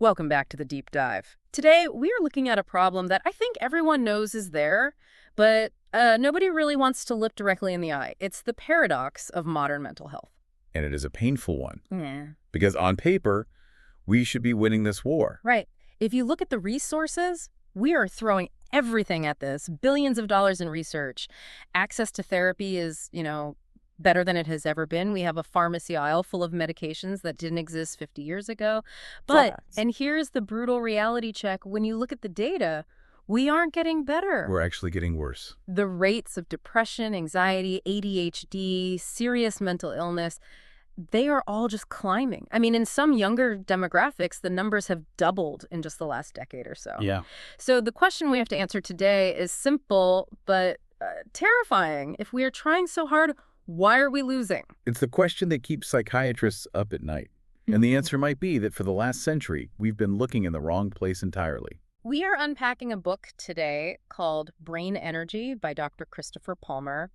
Welcome back to the deep dive. Today, we are looking at a problem that I think everyone knows is there, but nobody really wants to look directly in the eye. It's the paradox of modern mental health. And it is a painful one. Yeah. Because on paper, we should be winning this war. Right. If you look at the resources, we are throwing everything at this, billions of dollars in research. Access to therapy is, better than it has ever been. We have a pharmacy aisle full of medications that didn't exist 50 years ago. But, and here's the brutal reality check, when you look at the data, we aren't getting better. We're actually getting worse. The rates of depression, anxiety, ADHD, serious mental illness, they are all just climbing. I mean, in some younger demographics, the numbers have doubled in just the last decade or so. Yeah. So the question we have to answer today is simple, but terrifying. If we are trying so hard, why are we losing? It's the question that keeps psychiatrists up at night. And the answer might be that for the last century, we've been looking in the wrong place entirely. We are unpacking a book today called Brain Energy by Dr. Christopher Palmer.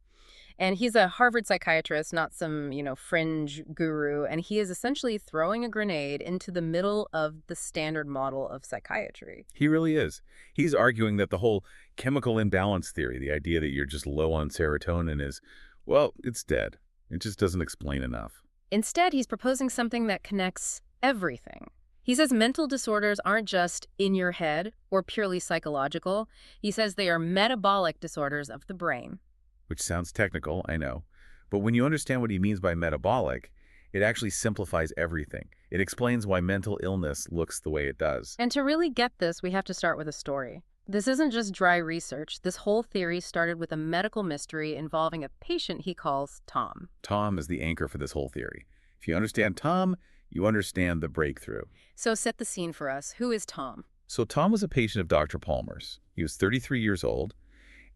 And he's a Harvard psychiatrist, not some, fringe guru. And he is essentially throwing a grenade into the middle of the standard model of psychiatry. He really is. He's arguing that the whole chemical imbalance theory, the idea that you're just low on serotonin is, well, it's dead. It just doesn't explain enough. Instead, he's proposing something that connects everything. He says mental disorders aren't just in your head or purely psychological. He says they are metabolic disorders of the brain. Which sounds technical, I know. But when you understand what he means by metabolic, it actually simplifies everything. It explains why mental illness looks the way it does. And to really get this, we have to start with a story. This isn't just dry research. This whole theory started with a medical mystery involving a patient he calls Tom. Tom is the anchor for this whole theory. If you understand Tom, you understand the breakthrough. So set the scene for us. Who is Tom? So Tom was a patient of Dr. Palmer's. He was 33 years old,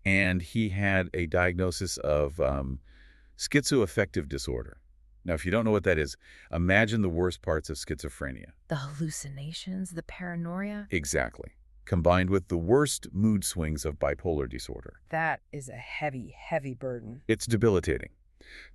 and he had a diagnosis of schizoaffective disorder. Now, if you don't know what that is, imagine the worst parts of schizophrenia. The hallucinations, the paranoia? Exactly. Combined with the worst mood swings of bipolar disorder. That is a heavy, heavy burden. It's debilitating.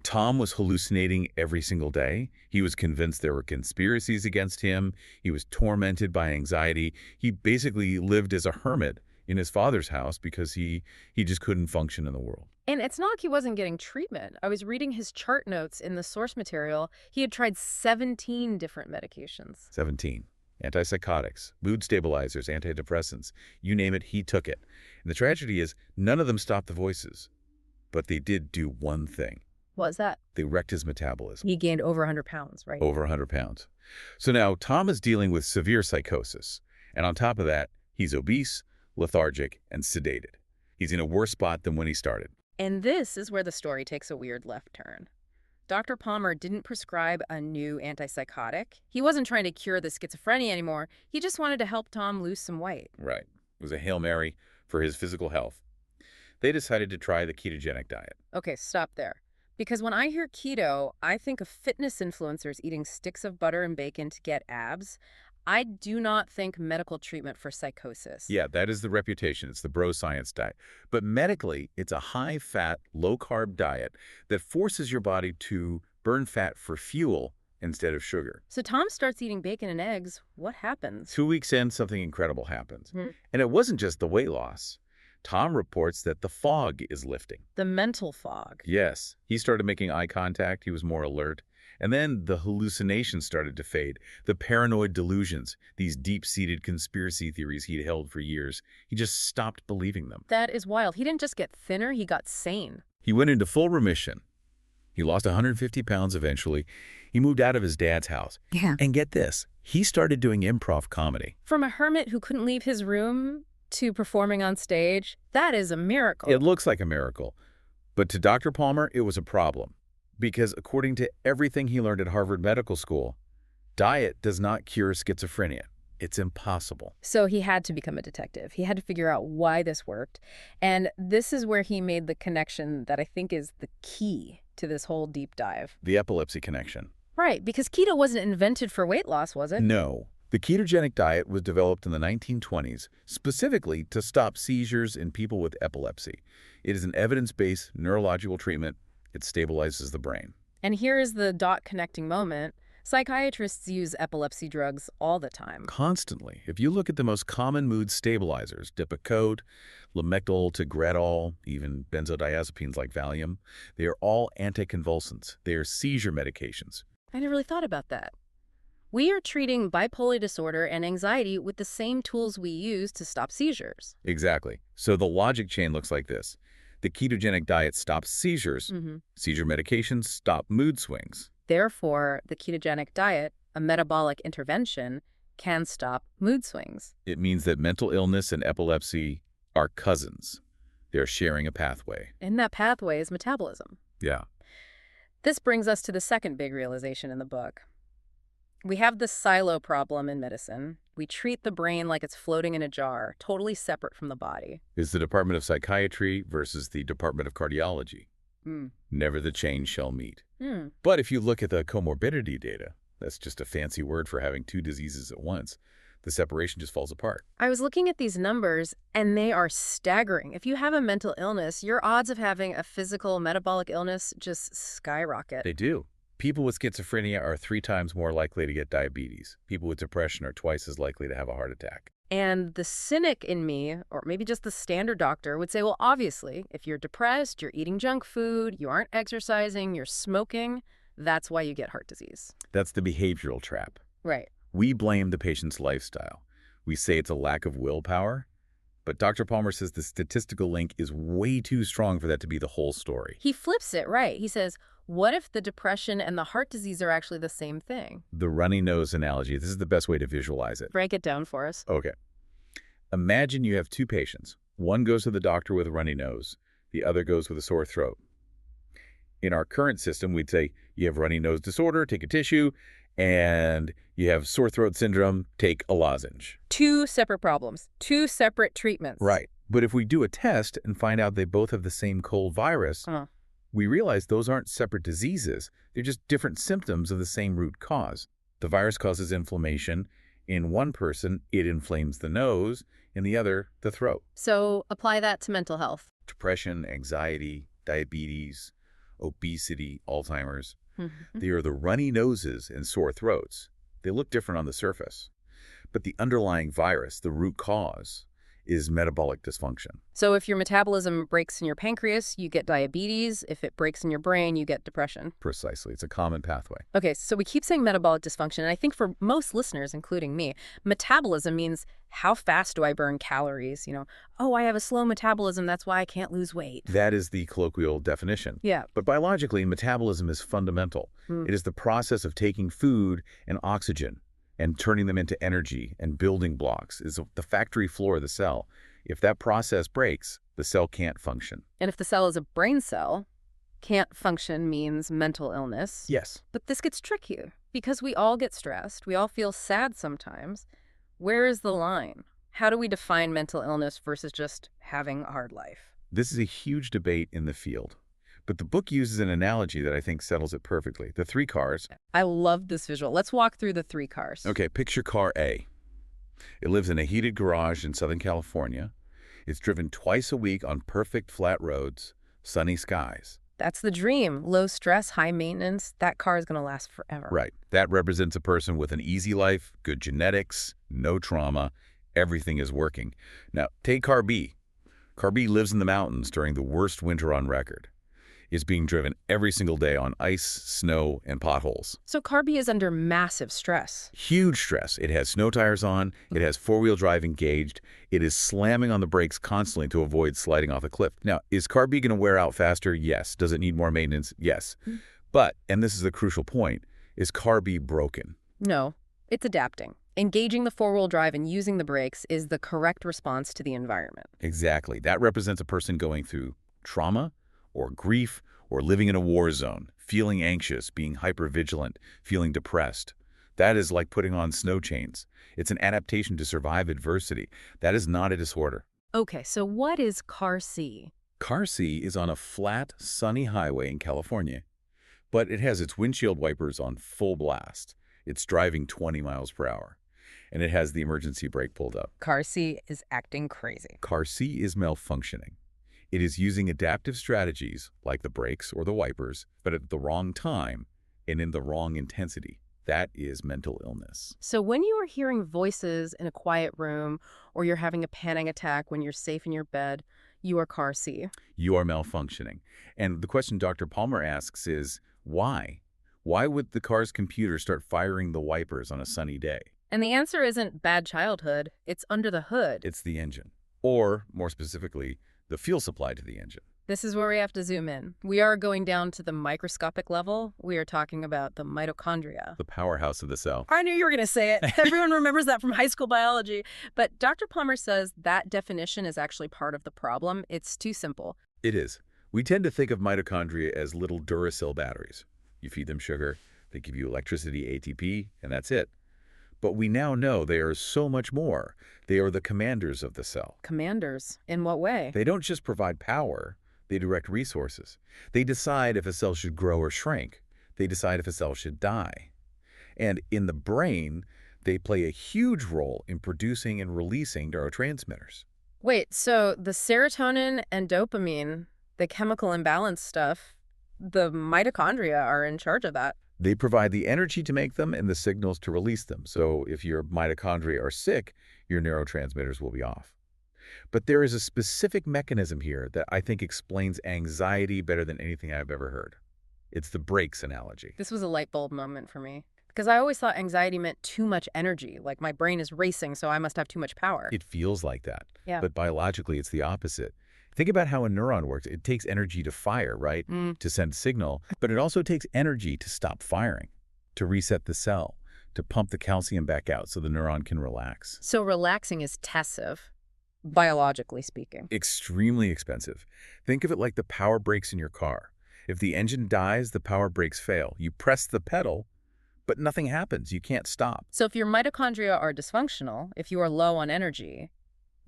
Tom was hallucinating every single day. He was convinced there were conspiracies against him. He was tormented by anxiety. He basically lived as a hermit in his father's house because he just couldn't function in the world. And it's not like he wasn't getting treatment. I was reading his chart notes in the source material. He had tried 17 different medications. 17. Antipsychotics, mood stabilizers, antidepressants, you name it, he took it. And the tragedy is, none of them stopped the voices. But they did do one thing. What was that? They wrecked his metabolism. He gained over 100 pounds, right? Over 100 pounds. So now Tom is dealing with severe psychosis. And on top of that, he's obese, lethargic, and sedated. He's in a worse spot than when he started. And this is where the story takes a weird left turn. Dr. Palmer didn't prescribe a new antipsychotic. He wasn't trying to cure the schizophrenia anymore. He just wanted to help Tom lose some weight. Right. It was a Hail Mary for his physical health. They decided to try the ketogenic diet. Okay, stop there. Because when I hear keto, I think of fitness influencers eating sticks of butter and bacon to get abs. I do not think medical treatment for psychosis. Yeah, that is the reputation. It's the bro science diet. But medically, it's a high-fat, low-carb diet that forces your body to burn fat for fuel instead of sugar. So Tom starts eating bacon and eggs. What happens? 2 weeks in, something incredible happens. Hmm. And it wasn't just the weight loss. Tom reports that the fog is lifting. The mental fog. Yes. He started making eye contact. He was more alert. And then the hallucinations started to fade. The paranoid delusions, these deep-seated conspiracy theories he'd held for years, he just stopped believing them. That is wild. He didn't just get thinner, he got sane. He went into full remission. He lost 150 pounds eventually. He moved out of his dad's house. Yeah. And get this, he started doing improv comedy. From a hermit who couldn't leave his room to performing on stage, that is a miracle. It looks like a miracle. But to Dr. Palmer, it was a problem. Because according to everything he learned at Harvard Medical School, diet does not cure schizophrenia. It's impossible. So he had to become a detective. He had to figure out why this worked. And this is where he made the connection that I think is the key to this whole deep dive. The epilepsy connection. Right, because keto wasn't invented for weight loss, was it? No. The ketogenic diet was developed in the 1920s specifically to stop seizures in people with epilepsy. It is an evidence-based neurological treatment. It stabilizes the brain. And here is the dot connecting moment. Psychiatrists use epilepsy drugs all the time. Constantly. If you look at the most common mood stabilizers, Depakote, Lamictal, Tegretol, even benzodiazepines like Valium, they are all anticonvulsants. They are seizure medications. I never really thought about that. We are treating bipolar disorder and anxiety with the same tools we use to stop seizures. Exactly. So the logic chain looks like this. The ketogenic diet stops seizures. Seizure medications stop mood swings. Therefore, the ketogenic diet, a metabolic intervention, can stop mood swings. It means that mental illness and epilepsy are cousins. They're sharing a pathway. And that pathway is metabolism. Yeah. This brings us to the second big realization in the book. We have this silo problem in medicine. We treat the brain like it's floating in a jar, totally separate from the body. Is the Department of Psychiatry versus the Department of Cardiology. Never the chain shall meet. But if you look at the comorbidity data, that's just a fancy word for having two diseases at once, the separation just falls apart. I was looking at these numbers, and they are staggering. If you have a mental illness, your odds of having a physical metabolic illness just skyrocket. They do. People with schizophrenia are 3 times more likely to get diabetes. People with depression are twice as likely to have a heart attack. And the cynic in me, or maybe just the standard doctor, would say, well, obviously, if you're depressed, you're eating junk food, you aren't exercising, you're smoking, that's why you get heart disease. That's the behavioral trap. Right. We blame the patient's lifestyle. We say it's a lack of willpower. But Dr. Palmer says the statistical link is way too strong for that to be the whole story. He flips it, right. He says, what if the depression and the heart disease are actually the same thing? The runny nose analogy, this is the best way to visualize it. Break it down for us. Okay. Imagine you have 2 patients. One goes to the doctor with a runny nose. The other goes with a sore throat. In our current system, we'd say, you have runny nose disorder, take a tissue, and you have sore throat syndrome, take a lozenge. 2 separate problems, 2 separate treatments. Right. But if we do a test and find out they both have the same cold virus, we realize those aren't separate diseases. They're just different symptoms of the same root cause. The virus causes inflammation. In one person, it inflames the nose. In the other, the throat. So apply that to mental health. Depression, anxiety, diabetes, obesity, Alzheimer's. They are the runny noses and sore throats. They look different on the surface. But the underlying virus, the root cause, is metabolic dysfunction. So if your metabolism breaks in your pancreas, you get diabetes. If it breaks in your brain, you get depression. Precisely. It's a common pathway. Okay, so we keep saying metabolic dysfunction, and I think for most listeners, including me, metabolism means how fast do I burn calories? Oh, I have a slow metabolism, that's why I can't lose weight. That is the colloquial definition. Yeah. But biologically, metabolism is fundamental. It is the process of taking food and oxygen and turning them into energy and building blocks. Is the factory floor of the cell. If that process breaks, the cell can't function. And if the cell is a brain cell, can't function means mental illness. Yes. But this gets trickier because we all get stressed. We all feel sad sometimes. Where is the line? How do we define mental illness versus just having a hard life? This is a huge debate in the field. But the book uses an analogy that I think settles it perfectly. The 3 cars. I love this visual. Let's walk through the 3 cars. Okay, picture car A. It lives in a heated garage in Southern California. It's driven twice a week on perfect flat roads, sunny skies. That's the dream. Low stress, high maintenance. That car is going to last forever. Right. That represents a person with an easy life, good genetics, no trauma. Everything is working. Now, take car B. Car B lives in the mountains during the worst winter on record. It's being driven every single day on ice, snow, and potholes. So car B is under massive stress. Huge stress. It has snow tires on. It has 4-wheel drive engaged. It is slamming on the brakes constantly to avoid sliding off a cliff. Now, is car B going to wear out faster? Yes. Does it need more maintenance? Yes. But, and this is the crucial point, is car B broken? No, it's adapting. Engaging the 4-wheel drive and using the brakes is the correct response to the environment. Exactly. That represents a person going through trauma, or grief, or living in a war zone, feeling anxious, being hypervigilant, feeling depressed. That is like putting on snow chains. It's an adaptation to survive adversity. That is not a disorder. Okay, so what is car C? Car C is on a flat, sunny highway in California, but it has its windshield wipers on full blast. It's driving 20 miles per hour, and it has the emergency brake pulled up. Car C is acting crazy. Car C is malfunctioning. It is using adaptive strategies like the brakes or the wipers, but at the wrong time and in the wrong intensity. That is mental illness. So when you are hearing voices in a quiet room or you're having a panic attack when you're safe in your bed, you are car C. You are malfunctioning. And the question Dr. Palmer asks is, why? Why would the car's computer start firing the wipers on a sunny day? And the answer isn't bad childhood, it's under the hood. It's the engine. Or, more specifically, the fuel supply to the engine. This is where we have to zoom in. We are going down to the microscopic level. We are talking about the mitochondria. The powerhouse of the cell. I knew you were going to say it. Everyone remembers that from high school biology. But Dr. Palmer says that definition is actually part of the problem. It's too simple. It is. We tend to think of mitochondria as little Duracell batteries. You feed them sugar, they give you electricity, ATP, and that's it. But we now know they are so much more. They are the commanders of the cell. Commanders? In what way? They don't just provide power, they direct resources. They decide if a cell should grow or shrink. They decide if a cell should die. And in the brain, they play a huge role in producing and releasing neurotransmitters. Wait, so the serotonin and dopamine, the chemical imbalance stuff, the mitochondria are in charge of that. They provide the energy to make them and the signals to release them. So if your mitochondria are sick, your neurotransmitters will be off. But there is a specific mechanism here that I think explains anxiety better than anything I've ever heard. It's the brakes analogy. This was a light bulb moment for me. Because I always thought anxiety meant too much energy, like my brain is racing, so I must have too much power. It feels like that. Yeah. But biologically, it's the opposite. Think about how a neuron works. It takes energy to fire, right? To send signal. But it also takes energy to stop firing, to reset the cell, to pump the calcium back out so the neuron can relax. So relaxing is passive, biologically speaking. Extremely expensive. Think of it like the power brakes in your car. If the engine dies, the power brakes fail. You press the pedal, but nothing happens. You can't stop. So if your mitochondria are dysfunctional, if you are low on energy,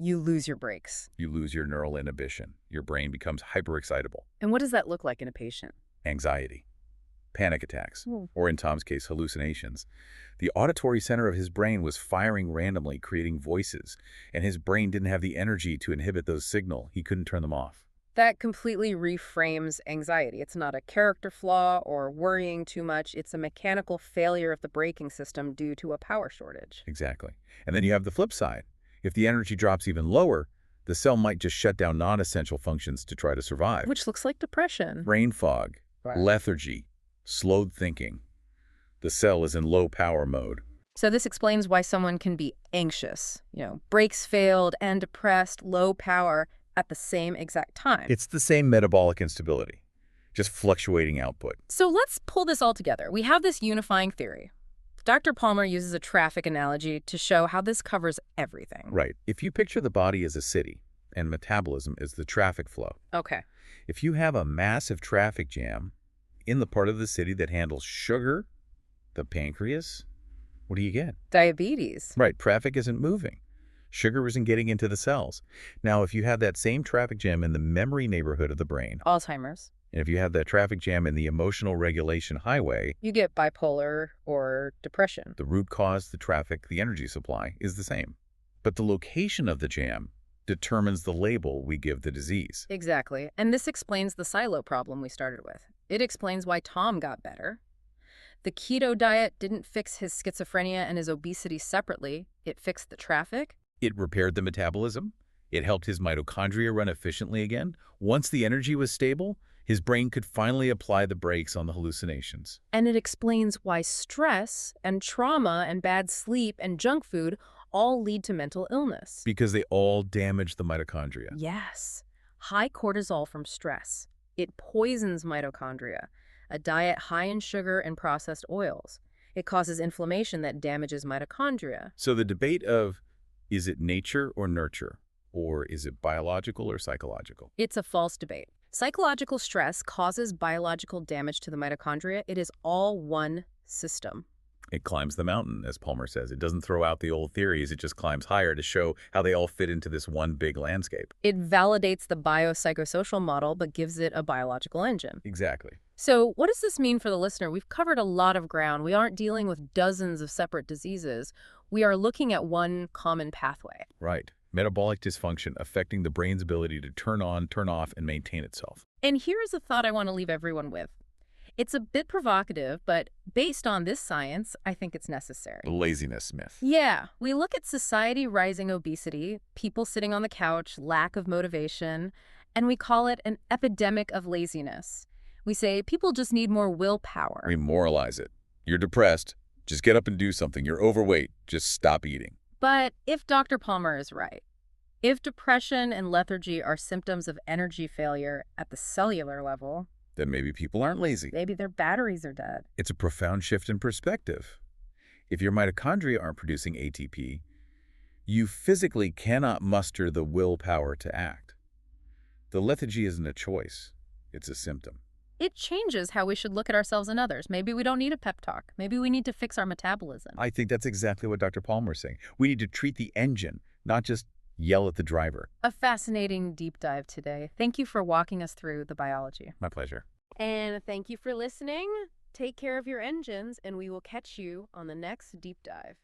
you lose your brakes. You lose your neural inhibition. Your brain becomes hyperexcitable. And what does that look like in a patient? Anxiety, panic attacks, or in Tom's case, hallucinations. The auditory center of his brain was firing randomly, creating voices, and his brain didn't have the energy to inhibit those signals. He couldn't turn them off. That completely reframes anxiety. It's not a character flaw or worrying too much. It's a mechanical failure of the braking system due to a power shortage. Exactly. And then you have the flip side. If the energy drops even lower, the cell might just shut down non-essential functions to try to survive. Which looks like depression. Brain fog, lethargy, slowed thinking. The cell is in low power mode. So this explains why someone can be anxious, brakes failed and depressed, low power at the same exact time. It's the same metabolic instability, just fluctuating output. So let's pull this all together. We have this unifying theory. Dr. Palmer uses a traffic analogy to show how this covers everything. Right. If you picture the body as a city and metabolism is the traffic flow. Okay. If you have a massive traffic jam in the part of the city that handles sugar, the pancreas, what do you get? Diabetes. Right. Traffic isn't moving. Sugar isn't getting into the cells. Now, if you have that same traffic jam in the memory neighborhood of the brain, Alzheimer's. and if you have that traffic jam in the emotional regulation highway, you get bipolar or depression. The root cause, the traffic, the energy supply is the same. But the location of the jam determines the label we give the disease. Exactly. And this explains the silo problem we started with. It explains why Tom got better. The keto diet didn't fix his schizophrenia and his obesity separately. It fixed the traffic. It repaired the metabolism. It helped his mitochondria run efficiently again. Once the energy was stable, his brain could finally apply the brakes on the hallucinations. And it explains why stress and trauma and bad sleep and junk food all lead to mental illness. Because they all damage the mitochondria. Yes. High cortisol from stress. It poisons mitochondria. A diet high in sugar and processed oils. It causes inflammation that damages mitochondria. So the debate of, is it nature or nurture? Or is it biological or psychological? It's a false debate. Psychological stress causes biological damage to the mitochondria. It is all one system. It climbs the mountain, as Palmer says. It doesn't throw out the old theories. It just climbs higher to show how they all fit into this one big landscape. It validates the biopsychosocial model, but gives it a biological engine. Exactly. So what does this mean for the listener? We've covered a lot of ground. We aren't dealing with dozens of separate diseases. We are looking at one common pathway. Right. Metabolic dysfunction affecting the brain's ability to turn on, turn off, and maintain itself. And here is a thought I want to leave everyone with. It's a bit provocative, but based on this science, I think it's necessary. Laziness myth. Yeah, we look at society rising obesity, people sitting on the couch, lack of motivation, and we call it an epidemic of laziness. We say people just need more willpower. We moralize it. You're depressed. Just get up and do something. You're overweight. Just stop eating. But if Dr. Palmer is right, if depression and lethargy are symptoms of energy failure at the cellular level, Then maybe people aren't lazy. maybe their batteries are dead. It's a profound shift in perspective. If your mitochondria aren't producing ATP, you physically cannot muster the willpower to act. The lethargy isn't a choice. It's a symptom. It changes how we should look at ourselves and others. Maybe we don't need a pep talk. Maybe we need to fix our metabolism. I think that's exactly what Dr. Palmer is saying. We need to treat the engine, not just yell at the driver. A fascinating deep dive today. Thank you for walking us through the biology. My pleasure. And thank you for listening. Take care of your engines, and we will catch you on the next deep dive.